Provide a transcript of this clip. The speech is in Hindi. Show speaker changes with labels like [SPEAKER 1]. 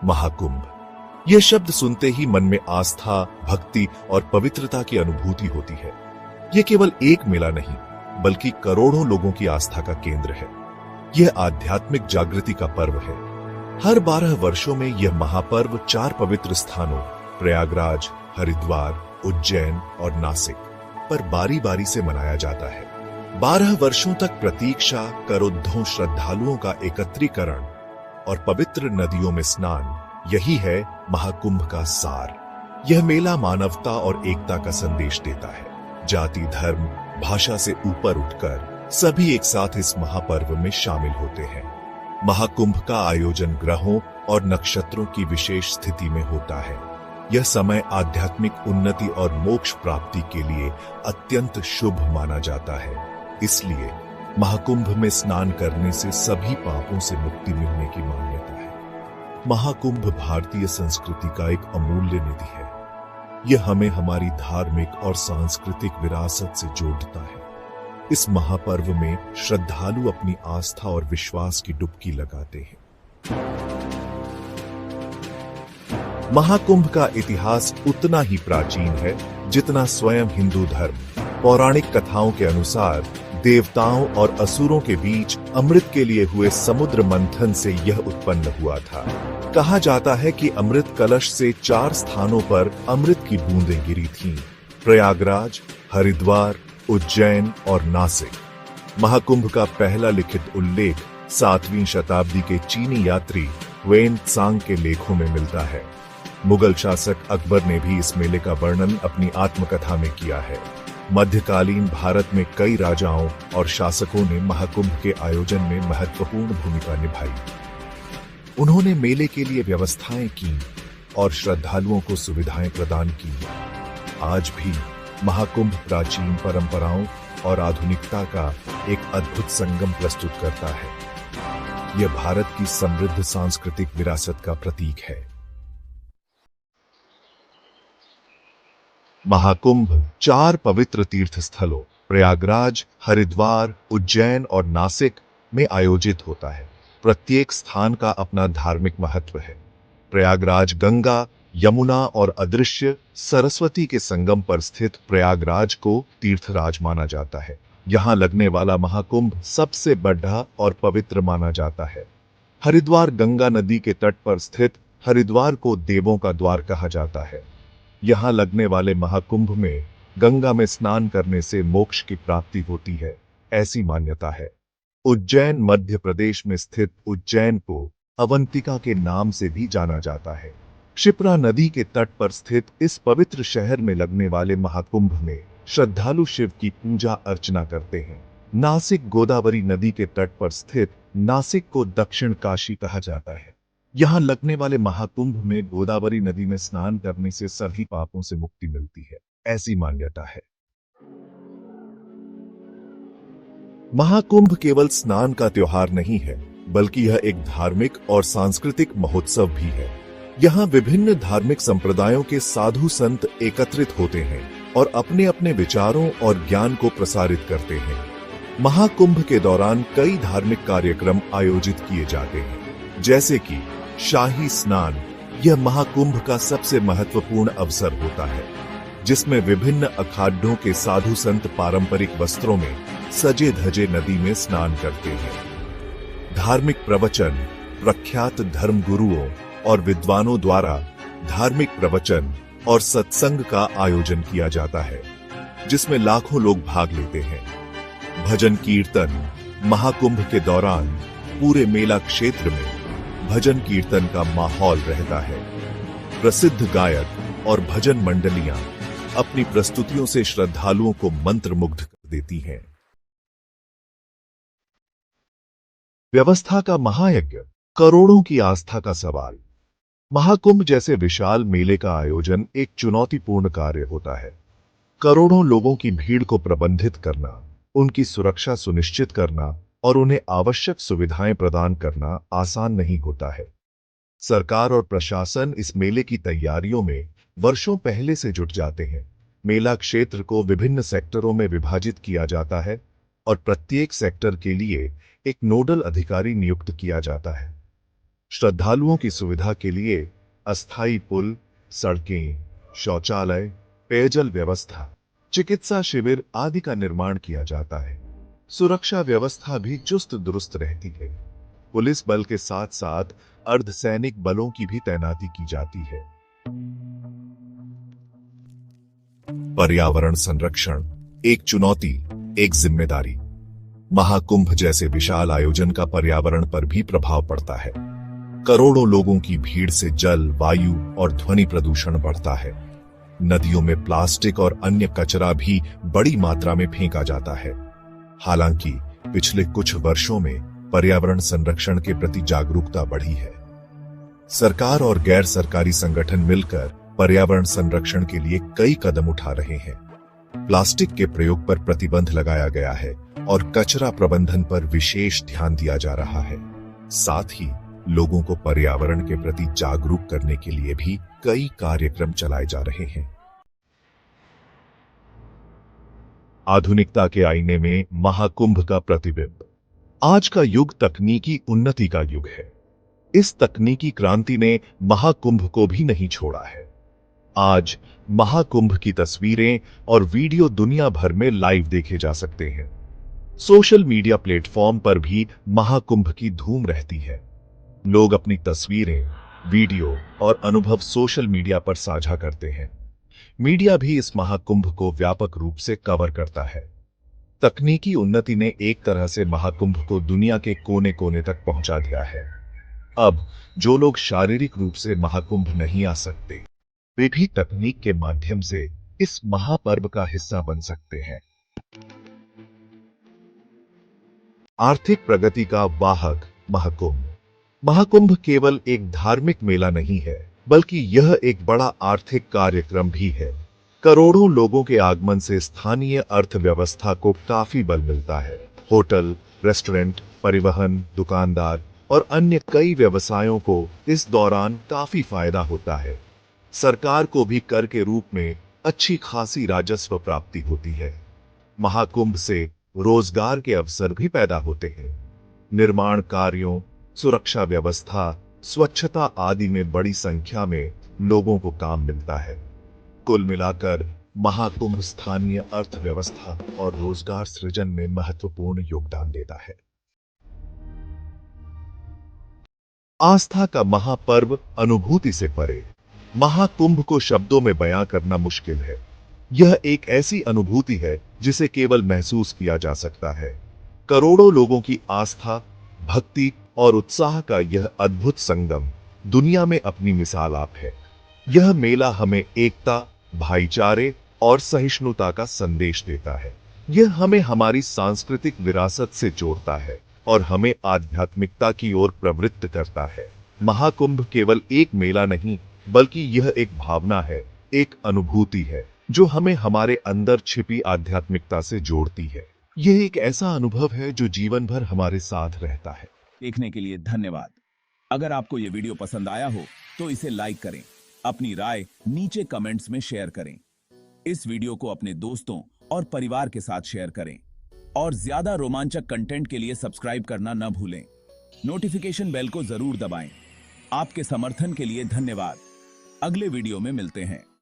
[SPEAKER 1] महाकुंभ। यह शब्द सुनते ही मन में आस्था, भक्ति और पवित्रता की अनुभूति होती है। यह केवल एक मेला नहीं, बल्कि करोड़ों लोगों की आस्था का केंद्र है। यह आध्यात्मिक जागृति का पर्व है। हर 12 वर्षों में यह महापर्व 4 पवित्र स्थानों प्रयागराज, हरिद्वार, उज्जैन और नासिक पर बारी बारी से मनाया जाता है। 12 वर्षों तक प्रतीक्षा, करोड़ों श्रद्धालुओं का एकत्रीकरण और पवित्र नदियों में स्नान, यही है महाकुंभ का सार। यह मेला मानवता और एकता का संदेश देता है। जाति, धर्म, भाषा से ऊपर उठकर सभी एक साथ इस महापर्व में शामिल होते हैं। महाकुंभ का आयोजन ग्रहों और नक्षत्रों की विशेष स्थिति में होता है। यह समय आध्यात्मिक उन्नति और मोक्ष प्राप्ति के लिए अत्यंत शुभ माना जाता है। इसलिए महाकुंभ में स्नान करने से सभी पापों से मुक्ति मिलने की मान्यता है। महाकुंभ भारतीय संस्कृति का एक अमूल्य निधि है। यह हमें हमारी धार्मिक और सांस्कृतिक विरासत से जोड़ता है। इस महापर्व में श्रद्धालु अपनी आस्था और विश्वास की डुबकी लगाते हैं। महाकुंभ का इतिहास उतना ही प्राचीन है जितना स्वयं हिंदू धर्म। पौराणिक कथाओं के अनुसार देवताओं और असुरों के बीच अमृत के लिए हुए समुद्र मंथन से यह उत्पन्न हुआ था। कहा जाता है कि अमृत कलश से 4 स्थानों पर अमृत की बूंदें गिरी थीं: प्रयागराज, हरिद्वार, उज्जैन और नासिक। महाकुंभ का पहला लिखित उल्लेख 7वीं शताब्दी के चीनी यात्री वेन त्सांग के लेखों में मिलता है। मुगल शासक अकबर ने भी इस मेले का वर्णन अपनी आत्मकथा में किया है। मध्यकालीन भारत में कई राजाओं और शासकों ने महाकुंभ के आयोजन में महत्वपूर्ण भूमिका निभाई। उन्होंने मेले के लिए व्यवस्थाएं की और श्रद्धालुओं को सुविधाएं प्रदान की। आज भी महाकुंभ प्राचीन परंपराओं और आधुनिकता का एक अद्भुत संगम प्रस्तुत करता है। यह भारत की समृद्ध सांस्कृतिक विरासत का प्रतीक है। महाकुंभ 4 पवित्र तीर्थ स्थलों प्रयागराज, हरिद्वार, उज्जैन और नासिक में आयोजित होता है। प्रत्येक स्थान का अपना धार्मिक महत्व है। प्रयागराज गंगा, यमुना और अदृश्य सरस्वती के संगम पर स्थित प्रयागराज को तीर्थराज माना जाता है। यहाँ लगने वाला महाकुंभ सबसे बड़ा और पवित्र माना जाता है। हरिद्वार गंगा नदी के तट पर स्थित हरिद्वार को देवों का द्वार कहा जाता है। यहाँ लगने वाले महाकुंभ में गंगा में स्नान करने से मोक्ष की प्राप्ति होती है, ऐसी मान्यता है। उज्जैन मध्य प्रदेश में स्थित उज्जैन को अवंतिका के नाम से भी जाना जाता है। क्षिप्रा नदी के तट पर स्थित इस पवित्र शहर में लगने वाले महाकुंभ में श्रद्धालु शिव की पूजा अर्चना करते हैं। नासिक गोदावरी नदी के तट पर स्थित नासिक को दक्षिण काशी कहा जाता है। यहाँ लगने वाले महाकुंभ में गोदावरी नदी में स्नान करने से सभी पापों से मुक्ति मिलती है, ऐसी मान्यता है। महाकुंभ केवल स्नान का त्योहार नहीं है, बल्कि यह एक धार्मिक और सांस्कृतिक महोत्सव भी है। यहाँ विभिन्न धार्मिक संप्रदायों के साधु संत एकत्रित होते हैं और अपने अपने विचारों और ज्ञान को प्रसारित करते हैं। महाकुंभ के दौरान कई धार्मिक कार्यक्रम आयोजित किए जाते हैं, जैसे कि शाही स्नान। यह महाकुंभ का सबसे महत्वपूर्ण अवसर होता है, जिसमें विभिन्न अखाड़ों के साधु संत पारंपरिक वस्त्रों में सजे धजे नदी में स्नान करते हैं। धार्मिक प्रवचन, प्रख्यात धर्म गुरुओं और विद्वानों द्वारा धार्मिक प्रवचन और सत्संग का आयोजन किया जाता है, जिसमें लाखों लोग भाग लेते हैं। भजन कीर्तन महाकुंभ के दौरान पूरे मेला क्षेत्र में भजन कीर्तन का माहौल रहता है। प्रसिद्ध गायक और भजन मंडलियां अपनी प्रस्तुतियों से श्रद्धालुओं को मंत्रमुग्ध कर देती हैं। व्यवस्था का महायज्ञ, करोड़ों की आस्था का सवाल। महाकुंभ जैसे विशाल मेले का आयोजन एक चुनौतीपूर्ण कार्य होता है। करोड़ों लोगों की भीड़ को प्रबंधित करना, उनकी सुरक्षा सुनिश्चित करना और उन्हें आवश्यक सुविधाएं प्रदान करना आसान नहीं होता है। सरकार और प्रशासन इस मेले की तैयारियों में वर्षों पहले से जुट जाते हैं। मेला क्षेत्र को विभिन्न सेक्टरों में विभाजित किया जाता है और प्रत्येक सेक्टर के लिए एक नोडल अधिकारी नियुक्त किया जाता है। श्रद्धालुओं की सुविधा के लिए अस्थायी पुल, सड़कें, शौचालय, पेयजल व्यवस्था, चिकित्सा शिविर आदि का निर्माण किया जाता है। सुरक्षा व्यवस्था भी चुस्त दुरुस्त रहती है। पुलिस बल के साथ साथ अर्धसैनिक बलों की भी तैनाती की जाती है। पर्यावरण संरक्षण एक चुनौती, एक जिम्मेदारी। महाकुंभ जैसे विशाल आयोजन का पर्यावरण पर भी प्रभाव पड़ता है। करोड़ों लोगों की भीड़ से जल, वायु और ध्वनि प्रदूषण बढ़ता है। नदियों में प्लास्टिक और अन्य कचरा भी बड़ी मात्रा में फेंका जाता है। हालांकि पिछले कुछ वर्षों में पर्यावरण संरक्षण के प्रति जागरूकता बढ़ी है। सरकार और गैर सरकारी संगठन मिलकर पर्यावरण संरक्षण के लिए कई कदम उठा रहे हैं। प्लास्टिक के प्रयोग पर प्रतिबंध लगाया गया है और कचरा प्रबंधन पर विशेष ध्यान दिया जा रहा है। साथ ही लोगों को पर्यावरण के प्रति जागरूक करने के लिए भी कई कार्यक्रम चलाए जा रहे हैं। आधुनिकता के आईने में महाकुंभ का प्रतिबिंब। आज का युग तकनीकी उन्नति का युग है। इस तकनीकी क्रांति ने महाकुंभ को भी नहीं छोड़ा है। आज महाकुंभ की तस्वीरें और वीडियो दुनिया भर में लाइव देखे जा सकते हैं। सोशल मीडिया प्लेटफॉर्म पर भी महाकुंभ की धूम रहती है। लोग अपनी तस्वीरें, वीडियो और अनुभव सोशल मीडिया पर साझा करते हैं। मीडिया भी इस महाकुंभ को व्यापक रूप से कवर करता है। तकनीकी उन्नति ने एक तरह से महाकुंभ को दुनिया के कोने कोने तक पहुंचा दिया है। अब जो लोग शारीरिक रूप से महाकुंभ नहीं आ सकते, वे भी तकनीक के माध्यम से इस महापर्व का हिस्सा बन सकते हैं। आर्थिक प्रगति का वाहक महाकुंभ। महाकुंभ केवल एक धार्मिक मेला नहीं है, बल्कि यह एक बड़ा आर्थिक कार्यक्रम भी है। करोड़ों लोगों के आगमन से स्थानीय अर्थव्यवस्था को काफी बल मिलता है। होटल, रेस्टोरेंट, परिवहन, दुकानदार और अन्य कई व्यवसायों को इस दौरान काफी फायदा होता है। सरकार को भी कर के रूप में अच्छी खासी राजस्व प्राप्ति होती है। महाकुंभ से रोजगार के अवसर भी पैदा होते हैं। निर्माण कार्यों, सुरक्षा व्यवस्था, स्वच्छता आदि में बड़ी संख्या में लोगों को काम मिलता है। कुल मिलाकर महाकुंभ स्थानीय अर्थव्यवस्था और रोजगार सृजन में महत्वपूर्ण योगदान देता है। आस्था का महापर्व अनुभूति से परे। महाकुंभ को शब्दों में बयां करना मुश्किल है। यह एक ऐसी अनुभूति है जिसे केवल महसूस किया जा सकता है। करोड़ों लोगों की आस्था, भक्ति और उत्साह का यह अद्भुत संगम दुनिया में अपनी मिसाल आप है। यह मेला हमें एकता, भाईचारे और सहिष्णुता का संदेश देता है। यह हमें हमारी सांस्कृतिक विरासत से जोड़ता है और हमें आध्यात्मिकता की ओर प्रवृत्त करता है। महाकुंभ केवल एक मेला नहीं, बल्कि यह एक भावना है, एक अनुभूति है, जो हमें हमारे अंदर छिपी आध्यात्मिकता से जोड़ती है। यह एक ऐसा अनुभव है जो जीवन भर हमारे साथ रहता है।
[SPEAKER 2] देखने के लिए धन्यवाद। अगर आपको यह वीडियो पसंद आया हो तो इसे लाइक करें, अपनी राय नीचे कमेंट्स में शेयर करें। इस वीडियो को अपने दोस्तों और परिवार के साथ शेयर करें और ज्यादा रोमांचक कंटेंट के लिए सब्सक्राइब करना न भूलें। नोटिफिकेशन बेल को जरूर दबाएं। आपके समर्थन के लिए धन्यवाद। अगले वीडियो में मिलते हैं।